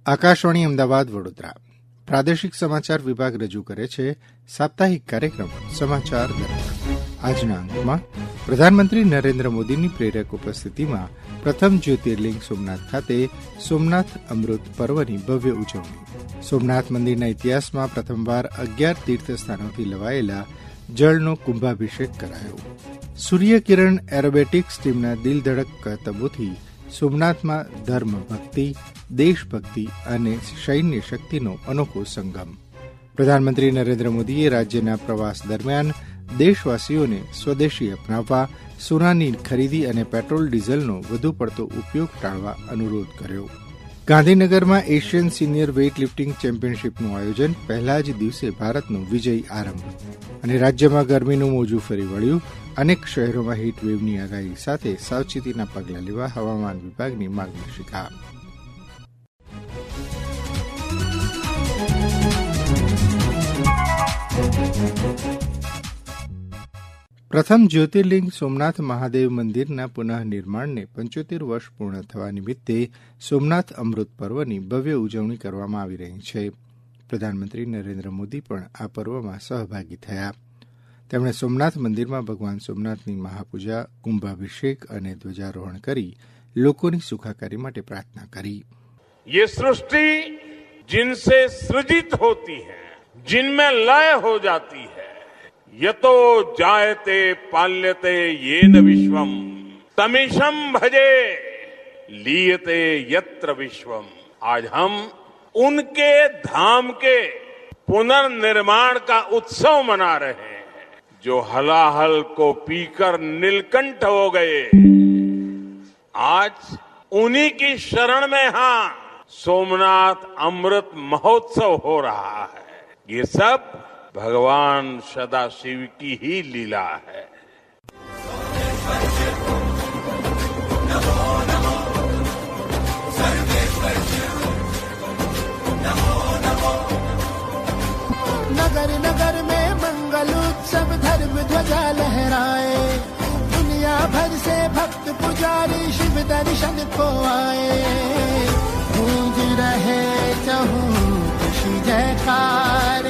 આકાશવાણી અમદાવાદ વડોદરા પ્રાદેશિક સમાચાર વિભાગ રજૂ કરે છે સાપ્તાહિક કાર્યક્રમ સમાચાર દર્પણ. આજના અંકમાં પ્રધાનમંત્રી નરેન્દ્ર મોદીની પ્રેરક ઉપસ્થિતિમાં પ્રથમ જ્યોતિર્લિંગ સોમનાથ ખાતે સોમનાથ અમૃત પર્વની ભવ્ય ઉજવણી. સોમનાથ મંદિરના ઇતિહાસમાં પ્રથમવાર 11 તીર્થસ્થાનોથી લવાયેલા જળનો કુંભાભિષેક કરાયો. સૂર્યકિરણ એરોબેટિક્સ ટીમના દિલધડક કરતબોથી સોમનાથમાં ધર્મ ભક્તિ, દેશભક્તિ અને સૈન્ય શક્તિનો અનોખો સંગમ. પ્રધાનમંત્રી નરેન્દ્ર મોદીએ રાજ્યના પ્રવાસ દરમિયાન દેશવાસીઓને સ્વદેશી અપનાવવા, સોનાની ખરીદી અને પેટ્રોલ ડીઝલનો વધુ પડતો ઉપયોગ ટાળવા અનુરોધ કર્યો. ગાંધીનગરમાં એશિયન સિનિયર વેઇટ લિફ્ટિંગ ચેમ્પિયનશીપનું આયોજન, પહેલા જ દિવસે ભારતનો વિજય આરંભ. અને રાજ્યમાં ગરમીનું મોજું ફરી વળ્યું. અનેક શહેરોમાં હીટવેવની આગાહી સાથે સાવચેતીના પગલાં લેવા હવામાન વિભાગની માર્ગદર્શિકા. પ્રથમ જ્યોતિર્લિંગ સોમનાથ મહાદેવ મંદિરના પુનઃનિર્માણને 75 વર્ષ પૂર્ણ થવા નિમિત્તે સોમનાથ અમૃત પર્વની ભવ્ય ઉજવણી કરવામાં આવી રહી છે. પ્રધાનમંત્રી નરેન્દ્ર મોદી પણ આ પર્વમાં સહભાગી થયા. તેમણે સોમનાથ મંદિરમાં ભગવાન સોમનાથની મહાપૂજા, કુંભાભિષેક અને ધ્વજારોહણ કરી લોકોની સુખાકારી માટે પ્રાર્થના કરી. ये सृष्टि जिनसे सृजित होती है, जिनमें लय हो जाती है, यतो जायते पाल्यते येन विश्वम तमिशम भजे लीयते यत्र विश्वम. आज हम उनके धाम के पुनर्निर्माण का उत्सव मना रहे हैं जो हलाहल को पीकर नीलकंठ हो गए. आज उन्हीं की शरण में हाँ सोमनाथ अमृत महोत्सव हो रहा है. ये सब भगवान सदाशिव की ही लीला है. नगर नगर में मंगल उत्सव धर्म ध्वजा लहराए, दुनिया भर से भक्त पुजारी शिव दर्शन को आए. गूंज रहे चहूं खुशी जयकार,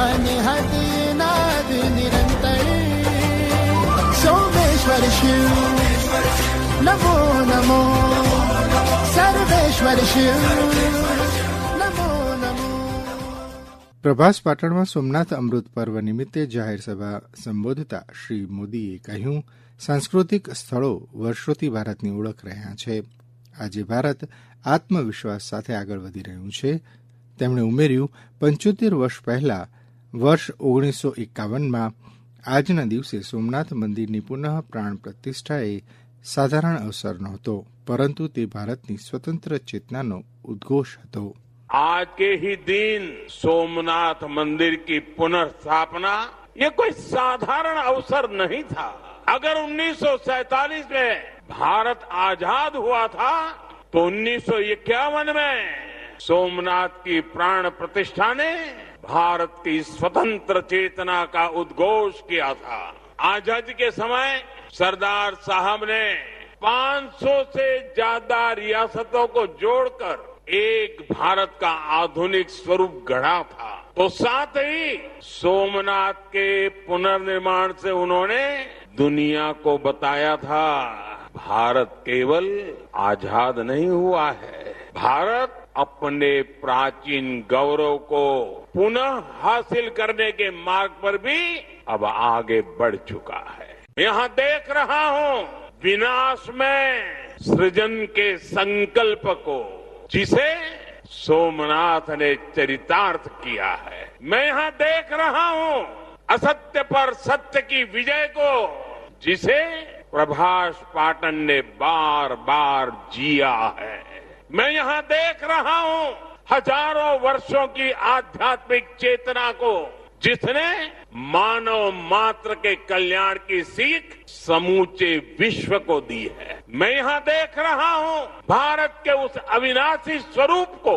अनहद नाद निरंतर. सोमेश्वर शिव नमो नमो, सर्वेश्वर शिव नमो नमो. પ્રભાસ પાટણમાં સોમનાથ અમૃત પર્વ નિમિત્તે જાહેર સભા સંબોધતા શ્રી મોદીએ કહ્યું, સાંસ્કૃતિક સ્થળો વર્ષોથી ભારતની ઓળખ રહ્યા છે. આજે ભારત આત્મવિશ્વાસ સાથે આગળ વધી રહ્યું છે. તેમણે ઉમેર્યું, 75 વર્ષ પહેલા વર્ષ 1951માં આજના દિવસે સોમનાથ મંદિરની પુનઃ પ્રાણ પ્રતિષ્ઠા એ સાધારણ અવસર નહોતો, પરંતુ તે ભારતની સ્વતંત્ર ચેતનાનો ઉદ્ઘોષ હતો. आज के ही दिन सोमनाथ मंदिर की पुनर्स्थापना ये कोई साधारण अवसर नहीं था. अगर 1947 में भारत आजाद हुआ था तो 1951 में सोमनाथ की प्राण प्रतिष्ठा ने भारत की स्वतंत्र चेतना का उद्घोष किया था. आजादी के समय सरदार साहब ने 500 से ज्यादा रियासतों को जोड़कर एक भारत का आधुनिक स्वरूप गढ़ा था. तो साथ ही सोमनाथ के पुनर्निर्माण से उन्होंने दुनिया को बताया था, भारत केवल आजाद नहीं हुआ है, भारत अपने प्राचीन गौरव को पुनः हासिल करने के मार्ग पर भी अब आगे बढ़ चुका है. यहाँ देख रहा हूँ विनाश में सृजन के संकल्प को, जिसे सोमनाथ ने चरितार्थ किया है. मैं यहाँ देख रहा हूँ असत्य पर सत्य की विजय को, जिसे प्रभास पाटन ने बार बार जिया है. मैं यहाँ देख रहा हूँ हजारों वर्षों की आध्यात्मिक चेतना को, जिसने मानव मात्र के कल्याण की सीख समूचे विश्व को दी है. मैं यहाँ देख रहा हूँ भारत के उस अविनाशी स्वरूप को,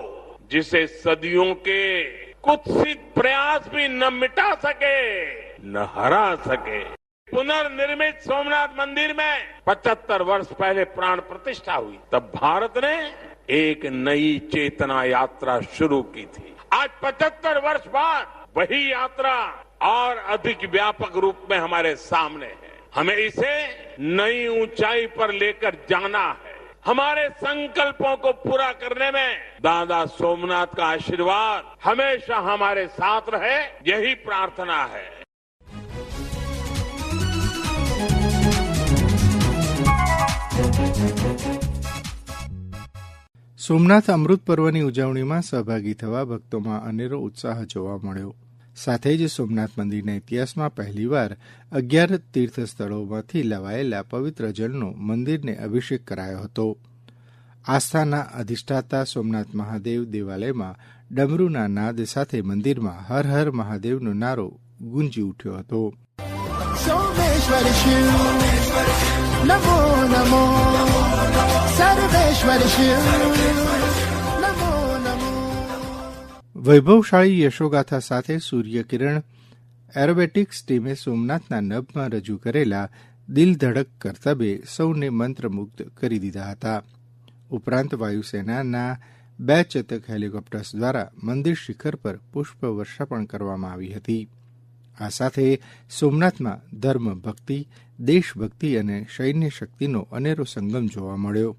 जिसे सदियों के कुत्सित प्रयास भी न मिटा सके न हरा सके. पुनर्निर्मित सोमनाथ मंदिर में 75 वर्ष पहले प्राण प्रतिष्ठा हुई. तब भारत ने एक नई चेतना यात्रा शुरू की थी। आज 75 वर्ष बाद वही यात्रा और अधिक व्यापक रूप में हमारे सामने है। हमें इसे नई ऊंचाई पर लेकर जाना है। हमारे संकल्पों को पूरा करने में दादा सोमनाथ का आशीर्वाद हमेशा हमारे साथ रहे, यही प्रार्थना है। સોમનાથ અમૃત પર્વની ઉજવણીમાં સહભાગી થવા ભક્તોમાં અનેરો ઉત્સાહ જોવા મળ્યો. સાથે જ સોમનાથ મંદિરના ઇતિહાસમાં પહેલીવાર 11 તીર્થસ્થળોમાંથી લવાયેલા પવિત્ર જળનો મંદિરને અભિષેક કરાયો હતો. આસ્થાના અધિષ્ઠાતા સોમનાથ મહાદેવ દેવાલયમાં ડમરૂના નાદ સાથે મંદિરમાં હર હર મહાદેવનો નારો ગુંજી ઉઠ્યો હતો. सोमेश्वर शिव नमो नमो सर्वेश्वर शिव नमो नमो. વૈભવશાળી યશોગાથા સાથે સૂર્યકિરણ એરોબેટિક્સ ટીમે સોમનાથના નભમાં રજૂ કરેલા દિલ ધડક કરતબે સૌને મંત્રમુગ્ધ કરી દીધા હતા. ઉપરાંત વાયુસેનાના 2 ચેતક હેલિકોપ્ટર્સ દ્વારા મંદિર શિખર પર પુષ્પવર્ષા પણ કરવામાં આવી હતી. આ સાથે સોમનાથમાં ધર્મ ભક્તિ, દેશભક્તિ અને સૈન્ય શક્તિનો અનેરો સંગમ જોવા મળ્યો.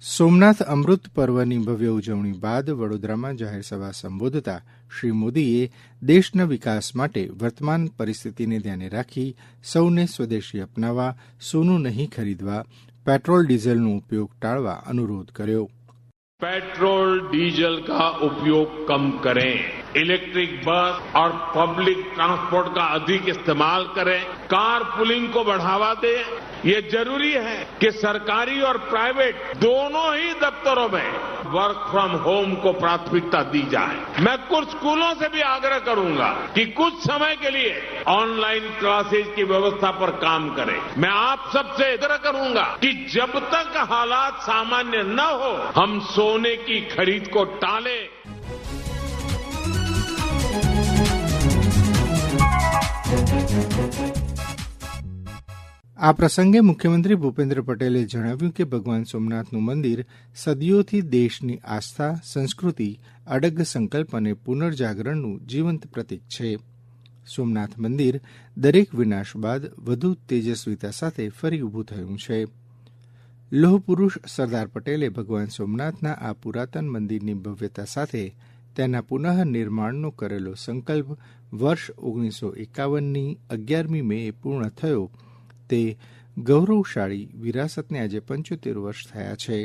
સોમનાથ અમૃત પર્વની ભવ્ય ઉજવણી બાદ વડોદરામાં જાહેર સભા સંબોધતા શ્રી મોદીએ દેશના વિકાસ માટે વર્તમાન પરિસ્થિતિને ધ્યાને રાખી સૌને સ્વદેશી અપનાવવા, સોનું નહીં ખરીદવા, પેટ્રોલ ડીઝલનો ઉપયોગ ટાળવા અનુરોધ કર્યો. पेट्रोल डीजल का उपयोग कम करें, इलेक्ट्रिक बस और पब्लिक ट्रांसपोर्ट का अधिक इस्तेमाल करें, कार पुलिंग को बढ़ावा दें. ये जरूरी है कि सरकारी और प्राइवेट दोनों ही दफ्तरों में वर्क फ्रॉम होम को प्राथमिकता दी जाए. मैं कुछ स्कूलों से भी आग्रह करूंगा कि कुछ समय के लिए ऑनलाइन क्लासेज की व्यवस्था पर काम करें. मैं आप सबसे आग्रह करूंगा कि जब तक हालात सामान्य न हो हम सोने की खरीद को टालें. આ પ્રસંગે મુખ્યમંત્રી ભૂપેન્દ્ર પટેલે જણાવ્યું કે ભગવાન સોમનાથનું મંદિર સદીઓથી દેશની આસ્થા, સંસ્કૃતિ, અડગ સંકલ્પ અને પુનર્જાગરણનું જીવંત પ્રતીક છે. સોમનાથ મંદિર દરેક વિનાશ બાદ વધુ તેજસ્વીતા સાથે ફરી ઊભું થયું છે. લોહ પુરુષ સરદાર પટેલે ભગવાન સોમનાથના આ પુરાતન મંદિરની ભવ્યતા સાથે તેના પુનઃ નિર્માણનો કરેલો સંકલ્પ વર્ષ 1951ની 11મી મે પૂર્ણ થયો. તે ગૌરવશાળી વિરાસતને આજે 75 વર્ષ થયા છે.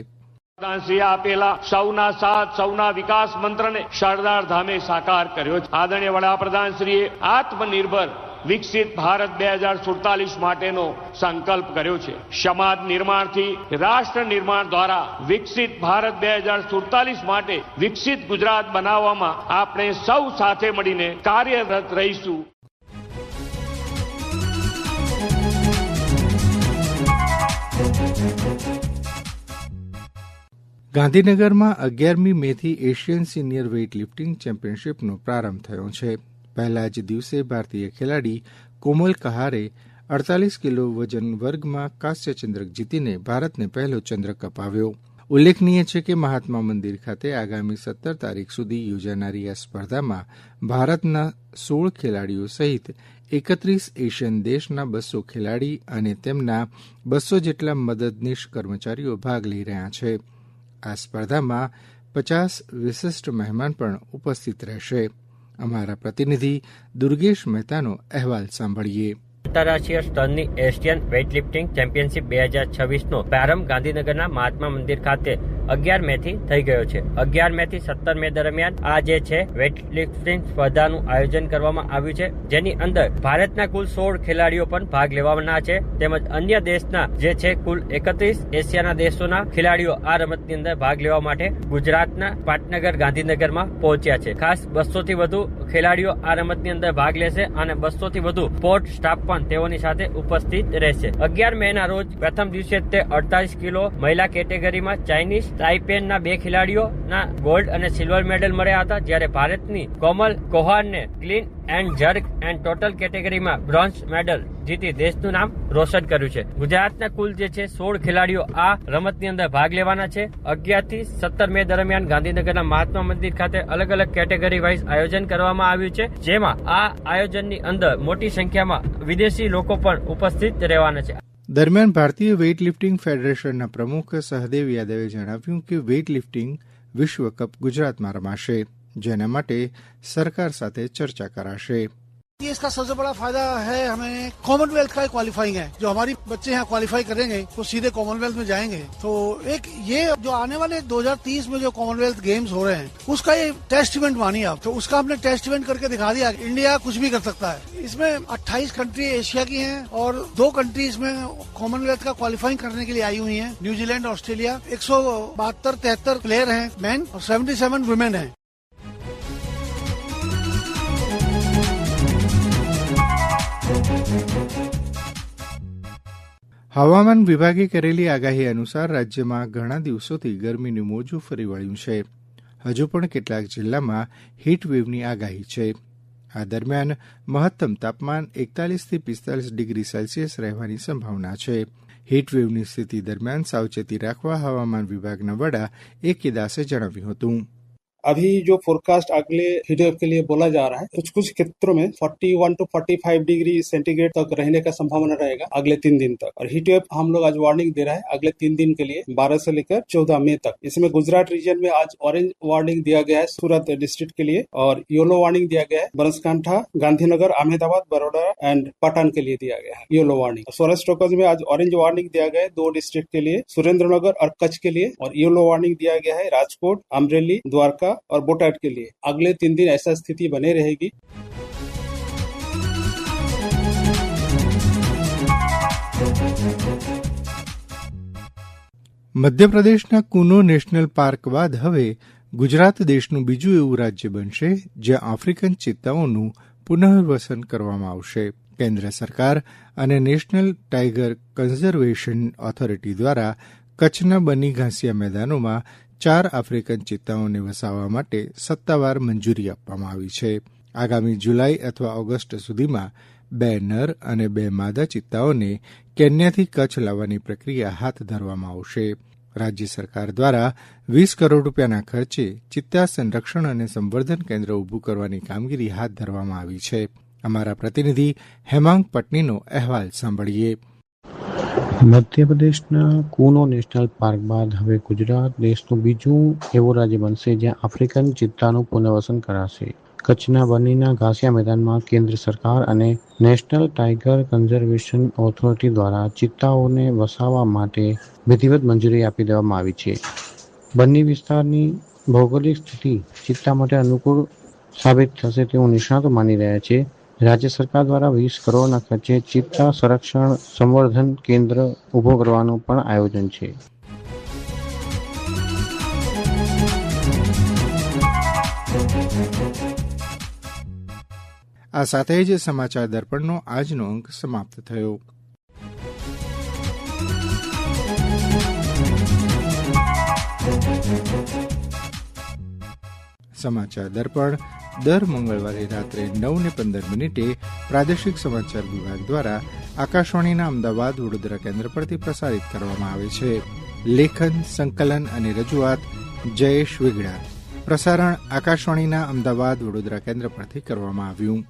પ્રધાનશ્રીએ આપેલા સૌના સાથ, સૌના વિકાસ મંત્રને સરદાર ધામે સાકાર કર્યો છે. આદરણીય વડાપ્રધાનશ્રીએ આત્મનિર્ભર વિકસિત ભારત 2047 માટેનો સંકલ્પ કર્યો છે. સમાજ નિર્માણથી રાષ્ટ્ર નિર્માણ દ્વારા વિકસિત ભારત 2047 માટે વિકસિત ગુજરાત બનાવવામાં આપણે સૌ સાથે મળીને કાર્યરત રહીશું. ગાંધીનગરમાં 11મી મેથી એશિયન સિનિયર વેઇટ લિફ્ટિંગ ચેમ્પિયનશિપનો પ્રારંભ થયો છે. પહેલા જ દિવસે ભારતીય ખેલાડી કોમલ કહારે 48 કિલો વજન વર્ગમાં કાંસ્ય ચંદ્રક જીતીને ભારતને પહેલો ચંદ્રક અપાવ્યો. ઉલ્લેખનીય છે કે મહાત્મા મંદિર ખાતે આગામી 17 તારીખ સુધી યોજાનારી આ સ્પર્ધામાં ભારતના 16 ખેલાડીઓ સહિત 31 એશિયન દેશના 200 ખેલાડી અને તેમના 200 જેટલા મદદનીશ કર્મચારીઓ ભાગ લઈ રહ્યા છે. આ સ્પર્ધામાં 50 વિશિષ્ટ મહેમાન પણ ઉપસ્થિત રહેશે. અમારા પ્રતિનિધિ દુર્ગેશ મહેતાનો અહેવાલ સાંભળીએ. આંતરરાષ્ટ્રીય સ્તરની એશિયન વેઇટલિફ્ટિંગ ચેમ્પિયનશિપ 2026નો પ્રારંભ ગાંધીનગરના મહાત્મા મંદિર ખાતે 11 મે થી થઈ ગયો છે. 11 મે થી 17 મે દરમિયાન આ જે છે વેઇટ લિફ્ટિંગ સ્પર્ધાનું આયોજન કરવામાં આવ્યું છે, જેની અંદર ભારતના કુલ 16 ખેલાડીઓ પણ ભાગ લેવાના છે, તેમજ અન્ય દેશના જે છે કુલ 31 એશિયાના દેશોના ખેલાડીઓ આ રમતની અંદર ભાગ લેવા માટે ગુજરાતના પાટનગર ગાંધીનગરમાં પહોંચ્યા છે. ખાસ 200 થી વધુ ખેલાડીઓ આ રમતની અંદર ભાગ લેશે અને 200 થી વધુ સ્પોર્ટ સ્ટાફ પણ તેઓની સાથે ઉપસ્થિત રહેશે. 11 મે ના રોજ પ્રથમ દિવસે તે 48 કિલો મહિલા કેટેગરીમાં ચાઇનીઝ તાઇપેના 2 ખેલાડીઓના ગોલ્ડ અને સિલ્વર મેડલ મળ્યા હતા, જ્યારે ભારતની કોમલ કોહારને clean and jerk and total કેટેગરીમાં બ્રોન્ઝ મેડલ જીતી દેશનું નામ રોશન કર્યું છે. ગુજરાતના કુલ જે છે 16 ખેલાડીઓ આ રમતની અંદર ભાગ લેવાના છે. 11 થી 17 મે દરમિયાન ગાંધીનગરના મહાત્મા મંદિર ખાતે અલગ અલગ કેટેગરી વાઇઝ આયોજન કરવામાં આવ્યું છે, જેમાં આ આયોજનની અંદર મોટી સંખ્યામાં વિદેશી લોકો પણ ઉપસ્થિત રહેવાના છે. દરમિયાન ભારતીય વેઇટ લિફ્ટિંગ ફેડરેશનના પ્રમુખ સહદેવ યાદવે જણાવ્યું કે વેઇટ લિફ્ટિંગ વિશ્વકપ ગુજરાતમાં રમાશે, જેના માટે સરકાર સાથે ચર્ચા કરાશે. ये इसका सबसे बड़ा फायदा है, हमें कॉमनवेल्थ का क्वालिफाइंग है. जो हमारी बच्चे यहाँ क्वालिफाई करेंगे वो सीधे कॉमनवेल्थ में जाएंगे. तो एक ये जो आने वाले 2030 में जो कॉमनवेल्थ गेम्स हो रहे हैं उसका ये टेस्ट इवेंट मानिए आप, तो उसका हमने टेस्ट इवेंट करके दिखा दिया. इंडिया कुछ भी कर सकता है. इसमें 28 कंट्री एशिया की हैं और 2 कंट्री इसमें कॉमनवेल्थ का क्वालिफाइंग करने के लिए आई हुई हैं, न्यूजीलैंड, ऑस्ट्रेलिया. 172-73 प्लेयर हैं मैन और 77 वुमेन हैं. હવામાન વિભાગે કરેલી આગાહી અનુસાર રાજ્યમાં ઘણા દિવસોથી ગરમીનું મોજું ફરી વળ્યું છે. હજુ પણ કેટલાક જિલ્લામાં હીટવેવની આગાહી છે. આ દરમિયાન મહત્તમ તાપમાન 41 થી 45 ડિગ્રી સેલ્સિયસ રહેવાની સંભાવના છે. હીટવેવની સ્થિતિ દરમિયાન સાવચેતી રાખવા હવામાન વિભાગના વડા A.K. દાસે જણાવ્યું હતું. अभी जो फोरकास्ट अगले हीटवेव के लिए बोला जा रहा है, कुछ कुछ क्षेत्रों में 41 to 45 डिग्री सेंटीग्रेड तक रहने का संभावना रहेगा अगले 3 दिन तक. और हीटवेव हम लोग आज वार्निंग दे रहा है अगले 3 दिन के लिए 12 से लेकर 14 मई तक. इसमें गुजरात रीजन में आज ऑरेंज वार्निंग दिया गया है सूरत डिस्ट्रिक्ट के लिए, और येलो वार्निंग दिया गया है बनासकांठा, गांधीनगर, अहमदाबाद, बड़ौदा एंड पाटन के लिए दिया गया है येलो वार्निंग. सौराष्ट्र में आज ऑरेंज वार्निंग दिया गया है 2 डिस्ट्रिक्ट के लिए, सुरेंद्रनगर और कच्छ के लिए, और येलो वार्निंग दिया गया है राजकोट, अमरेली, द्वारका और बोटाड के लिए. अगले 3 दिन ऐसा स्थिति बने रहेगी. મધ્યપ્રદેશના કુનો નેશનલ પાર્ક બાદ હવે ગુજરાત દેશનું બીજું એવું રાજ્ય બનશે જ્યાં આફ્રિકન ચિત્તાઓનું પુનર્વસન કરવામાં આવશે. કેન્દ્ર સરકાર અને નેશનલ ટાઇગર કન્ઝર્વેશન ઓથોરિટી દ્વારા કચ્છના બની ઘાસિયા મેદાનોમાં 4 આફ્રિકન ચિત્તાઓને વસાવવા માટે સત્તાવાર મંજૂરી આપવામાં આવી છે. આગામી જુલાઈ અથવા ઓગસ્ટ સુધીમાં 2 નર અને 2 માદા ચિત્તાઓને કેન્યાથી કચ્છ લાવવાની પ્રક્રિયા હાથ ધરવામાં આવશે. રાજ્ય સરકાર દ્વારા 20 કરોડ રૂપિયાના ખર્ચે ચિત્તા સંરક્ષણ અને સંવર્ધન કેન્દ્ર ઊભું કરવાની કામગીરી હાથ ધરવામાં આવી છે. અમારા પ્રતિનિધિ હેમાંગ પટનીનો અહેવાલ સાંભળીએ. મધ્યપ્રદેશના કુનો નેશનલ પાર્ક બાદ હવે ગુજરાત દેશનું બીજું એવું રાજ્ય બનશે જ્યાં આફ્રિકન ચિત્તાનું પુનર્વસન કરાશે. કચ્છના બનીના ઘાસિયા મેદાનમાં કેન્દ્ર સરકાર અને નેશનલ ટાઇગર કન્ઝર્વેશન ઓથોરિટી દ્વારા ચિત્તાઓને વસાવવા માટે વિધિવત મંજૂરી આપી દેવામાં આવી છે. બન્ની વિસ્તારની ભૌગોલિક સ્થિતિ ચિત્તા માટે અનુકૂળ સાબિત થશે તેવું નિષ્ણાતો માની રહ્યા છે. રાજ્ય સરકાર દ્વારા 20 કરોડના ખર્ચે ચિત્તા સંરક્ષણ સંવર્ધન કેન્દ્ર ઊભો કરવાનું પણ આયોજન છે. આ સાથે જ સમાચાર દર્પણનો આજનો અંક સમાપ્ત થયો. સમાચાર દર્પણ દર મંગળવારે રાત્રે 9:15 પ્રાદેશિક સમાચાર વિભાગ દ્વારા આકાશવાણીના અમદાવાદ વડોદરા કેન્દ્ર પરથી પ્રસારિત કરવામાં આવે છે. લેખન, સંકલન અને રજૂઆત જયેશ વેગડા. પ્રસારણ આકાશવાણીના અમદાવાદ વડોદરા કેન્દ્ર પરથી કરવામાં આવ્યું.